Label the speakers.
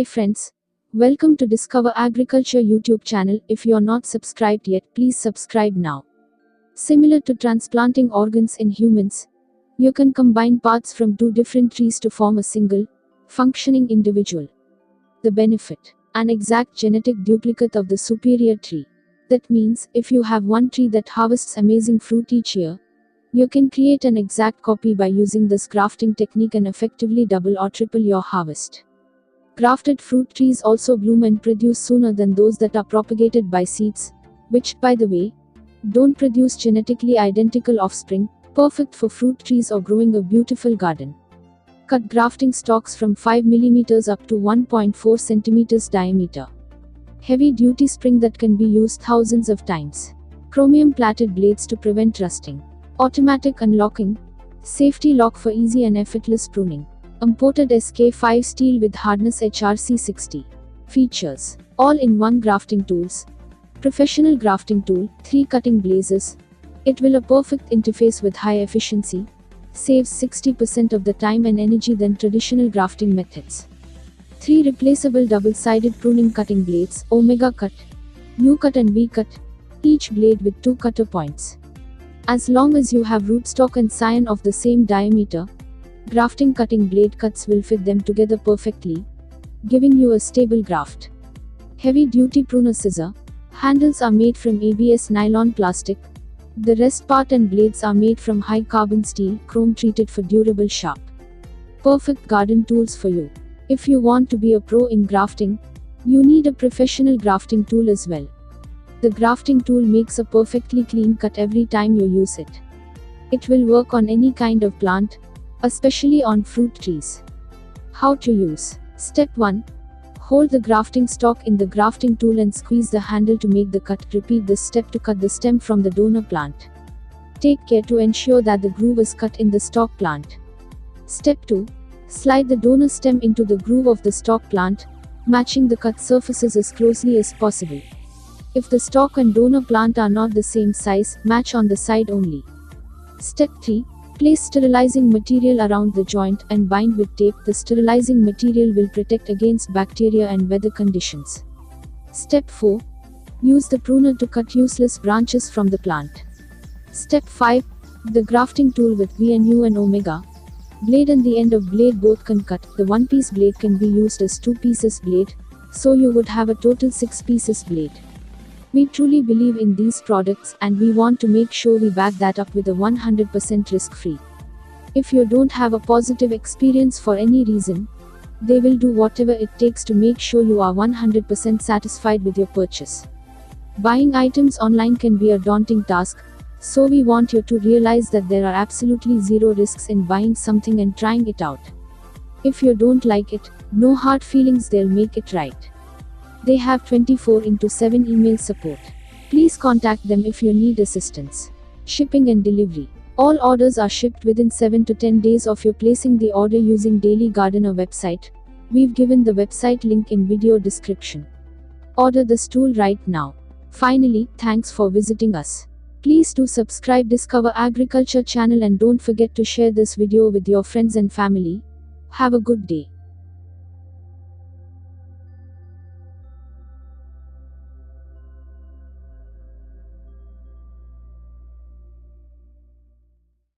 Speaker 1: Hi friends, welcome to Discover Agriculture YouTube channel. If you are not subscribed yet, please subscribe now. Similar to transplanting organs in humans, you can combine parts from two different trees to form a single, functioning individual. The benefit: an exact genetic duplicate of the superior tree. That means, if you have one tree that harvests amazing fruit each year, you can create an exact copy by using this grafting technique and effectively double or triple your harvest. Grafted fruit trees also bloom and produce sooner than those that are propagated by seeds, which, by the way, don't produce genetically identical offspring, perfect for fruit trees or growing a beautiful garden. Cut grafting stalks from 5 mm up to 1.4 cm diameter. Heavy-duty spring that can be used thousands of times. Chromium-plated blades to prevent rusting. Automatic unlocking. Safety lock for easy and effortless pruning. Imported SK5 steel with hardness HRC 60. Features: all-in-one grafting tools. Professional grafting tool, 3 cutting blazes. It will a perfect interface with high efficiency. Saves 60% of the time and energy than traditional grafting methods. 3 replaceable double-sided pruning cutting blades, Omega Cut, U Cut and V Cut, each blade with 2 cutter points. As long as you have rootstock and scion of the same diameter, grafting cutting blade cuts will fit them together perfectly, giving you a stable graft. Heavy-duty pruner scissor. Handles are made from ABS nylon plastic. The rest part and blades are made from high-carbon steel, chrome-treated for durable sharp. Perfect garden tools for you. If you want to be a pro in grafting, you need a professional grafting tool as well. The grafting tool makes a perfectly clean cut every time you use it. It will work on any kind of plant, especially on fruit trees. How to use. Step 1. Hold the grafting stalk in the grafting tool and squeeze the handle to make the cut. Repeat this step to cut the stem from the donor plant. Take care to ensure that the groove is cut in the stalk plant. Step 2. Slide the donor stem into the groove of the stalk plant, matching the cut surfaces as closely as possible. If the stalk and donor plant are not the same size, match on the side only. Step 3. Place sterilizing material around the joint and bind with tape. The sterilizing material will protect against bacteria and weather conditions. Step 4. Use the pruner to cut useless branches from the plant. Step 5. The grafting tool with V and U and Omega blade and the end of blade both can cut. The one-piece blade can be used as 2 pieces blade, so you would have a total 6 pieces blade. We truly believe in these products and we want to make sure we back that up with a 100% risk-free. If you don't have a positive experience for any reason, they will do whatever it takes to make sure you are 100% satisfied with your purchase. Buying items online can be a daunting task, so we want you to realize that there are absolutely zero risks in buying something and trying it out. If you don't like it, no hard feelings, they'll make it right. They have 24/7 email support. Please contact them if you need assistance. Shipping and delivery. All orders are shipped within 7 to 10 days of your placing the order using Daily Gardener website. We've given the website link in video description. Order this tool right now. Finally, thanks for visiting us. Please do subscribe Discover Agriculture channel and don't forget to share this video with your friends and family. Have a good day.